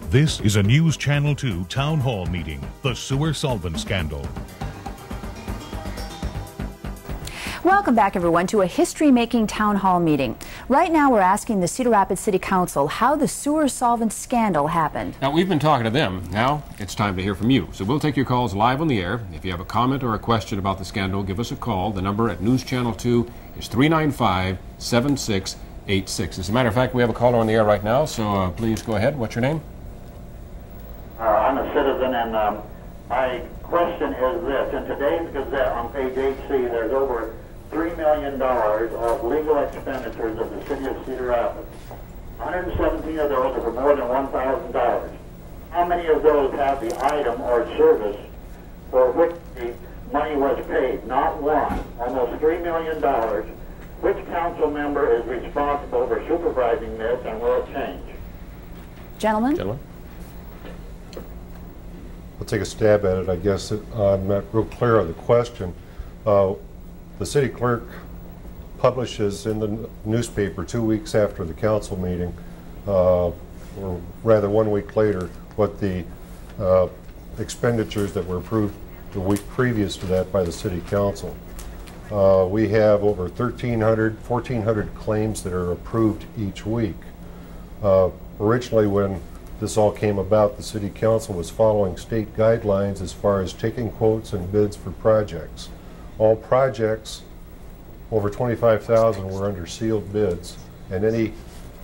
This is a News Channel 2 Town Hall meeting, the sewer solvent scandal. Welcome back, everyone, to a history-making town hall meeting. Right now, we're asking the Cedar Rapids City Council how the sewer solvent scandal happened. Now, we've been talking to them. Now, it's time to hear from you. So we'll take your calls live on the air. If you have a comment or a question about the scandal, give us a call. The number at News Channel 2 is 395-7686. As a matter of fact, we have a caller on the air right now, so please go ahead. What's your name? I'm a citizen, and my question is this. In today's Gazette on page 8C, there's over $3 million of legal expenditures of the city of Cedar Rapids. 117 of those are for more than $1,000. How many of those have the item or service for which the money was paid? Not one. Almost $3 million. Which council member is responsible for supervising this, and will it change? Gentlemen? I'll take a stab at it. I guess I'm not real clear on the question. The city clerk publishes in the newspaper 2 weeks after the council meeting, or rather 1 week later, what the expenditures that were approved the week previous to that by the city council. We have over 1,400 claims that are approved each week. Originally, when this all came about, the city council was following state guidelines as far as taking quotes and bids for projects. All projects over $25,000 were under sealed bids, and any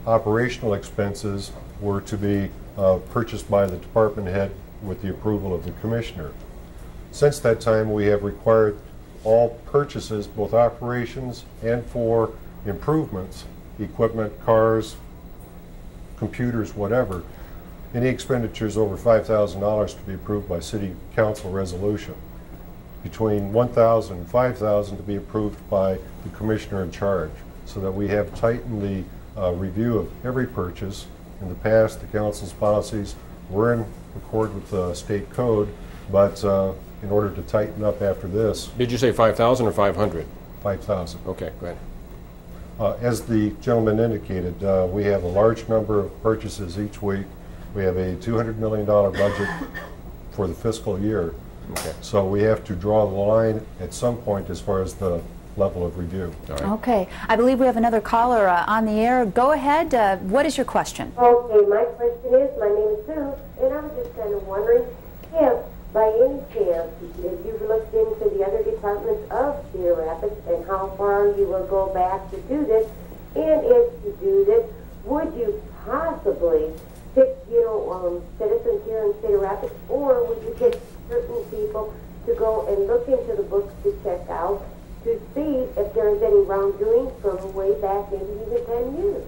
operational expenses were to be purchased by the department head with the approval of the commissioner. Since that time, we have required all purchases, both operations and for improvements, equipment, cars, computers, whatever, any expenditures over $5,000 to be approved by city council resolution. Between $1,000 and $5,000 to be approved by the commissioner in charge, so that we have tightened the review of every purchase. In the past, the council's policies were in accord with the state code, but in order to tighten up after this. Did you say 5,000 or 500? 5,000. Okay, go ahead. As the gentleman indicated, we have a large number of purchases each week. We have a $200 million budget for the fiscal year. Okay. So we have to draw the line at some point as far as the level of review. All right. Okay. I believe we have another caller on the air. Go ahead. What is your question? Okay, my question is, my name is Sue, and I was just kind of wondering if, by any chance, if you've looked into the other departments of Cedar Rapids and how far you will go back to do this, and if you do this, would you possibly pick, citizens here in Cedar Rapids, or would you pick certain people to go and look into the books to check out to see if there is any wrongdoing from way back, maybe even 10 years?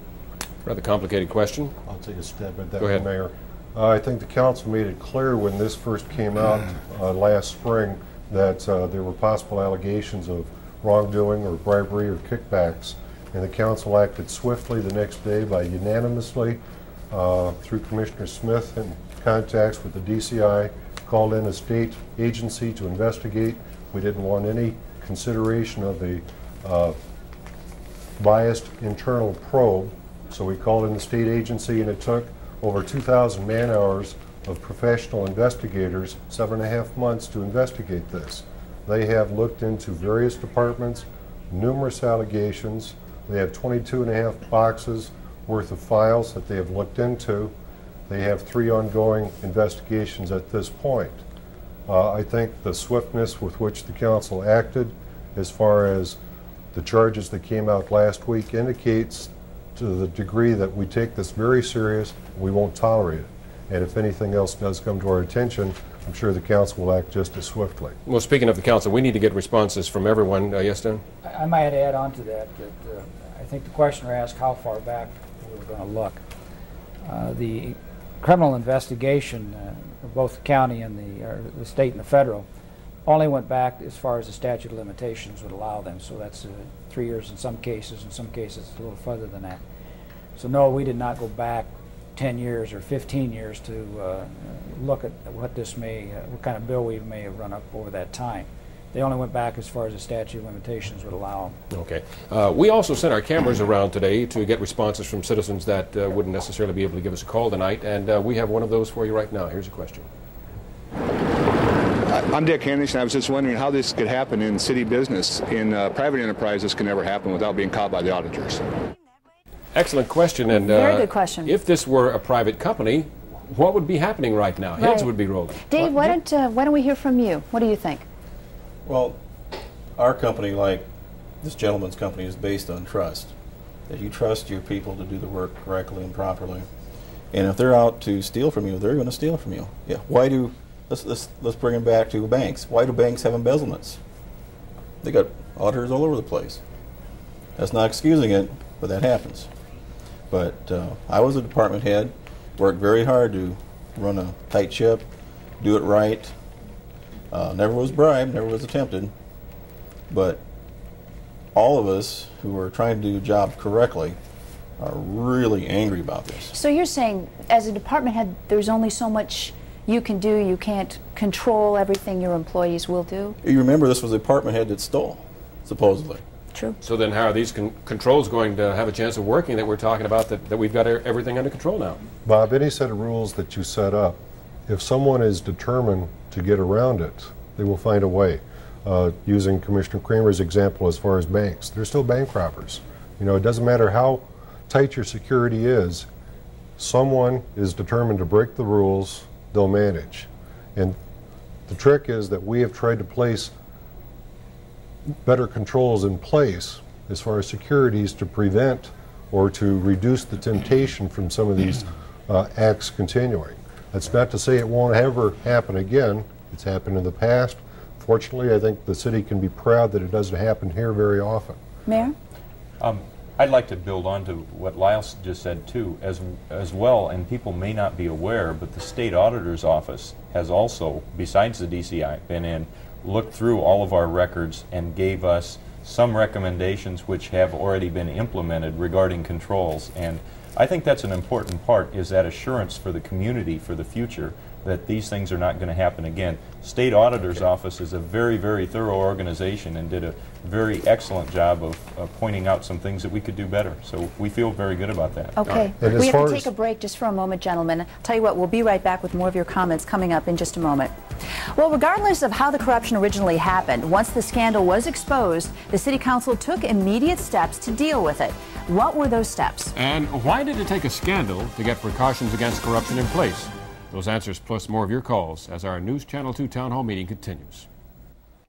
Rather complicated question. I'll take a stab at that, Go ahead. Mayor. I think the council made it clear when this first came out last spring that there were possible allegations of wrongdoing or bribery or kickbacks, and the council acted swiftly the next day by unanimously, through Commissioner Smith and contacts with the DCI, called in a state agency to investigate. We didn't want any consideration of a biased internal probe, so we called in the state agency, and it took over 2,000 man-hours of professional investigators, 7.5 months to investigate this. They have looked into various departments, numerous allegations. They have 22.5 boxes worth of files that they have looked into. They have 3 ongoing investigations at this point. I think the swiftness with which the council acted as far as the charges that came out last week indicates to the degree that we take this very serious. We won't tolerate it. And if anything else does come to our attention, I'm sure the council will act just as swiftly. Well, speaking of the council, we need to get responses from everyone. Yes, Dan? I might add on to that I think the questioner asked how far back we were going to look. The criminal investigation of both the county and the state and the federal only went back as far as the statute of limitations would allow them. So that's 3 years in some cases a little further than that. So no, we did not go back 10 years or 15 years to look at what kind of bill we may have run up over that time. They only went back as far as the statute of limitations would allow them. Okay. We also sent our cameras around today to get responses from citizens that wouldn't necessarily be able to give us a call tonight, and we have one of those for you right now. Here's a question. I'm Dick Hennish, and I was just wondering how this could happen in city business. In private enterprise, this can never happen without being caught by the auditors. Excellent question. And very good question. If this were a private company, what would be happening right now? Heads would be rolling. Dave, why don't we hear from you? What do you think? Well, our company, like this gentleman's company, is based on trust. That you trust your people to do the work correctly and properly. And if they're out to steal from you, they're going to steal from you. Yeah. Why do let's bring it back to banks. Why do banks have embezzlements? They got auditors all over the place. That's not excusing it, but that happens. But I was a department head, worked very hard to run a tight ship, do it right. Never was bribed, never was attempted. But all of us who are trying to do the job correctly are really angry about this. So you're saying, as a department head, there's only so much you can do. You can't control everything your employees will do? You remember this was a department head that stole, supposedly. True. So then how are these controls going to have a chance of working that we're talking about, that we've got everything under control now? Bob, any set of rules that you set up, if someone is determined to get around it, they will find a way. Using Commissioner Kramer's example as far as banks, they're still bank robbers. You know, it doesn't matter how tight your security is, someone is determined to break the rules, they'll manage. And the trick is that we have tried to place better controls in place as far as securities to prevent or to reduce the temptation from some of these acts continuing. That's not to say it won't ever happen again. It's happened in the past. Fortunately, I think the city can be proud that it doesn't happen here very often. Mayor? I'd like to build on to what Lyle just said too, as well, and people may not be aware, but the state auditor's office has also, besides the DCI, been in, looked through all of our records and gave us some recommendations which have already been implemented regarding controls. And I think that's an important part, is that assurance for the community for the future that these things are not going to happen again. State Auditor's Office is a very, very thorough organization and did a very excellent job of pointing out some things that we could do better. So we feel very good about that. Okay. We have to take a break just for a moment, gentlemen. I'll tell you what, we'll be right back with more of your comments coming up in just a moment. Well, regardless of how the corruption originally happened, once the scandal was exposed, the City Council took immediate steps to deal with it. What were those steps? And why did it take a scandal to get precautions against corruption in place? Those answers plus more of your calls as our News Channel 2 Town Hall meeting continues.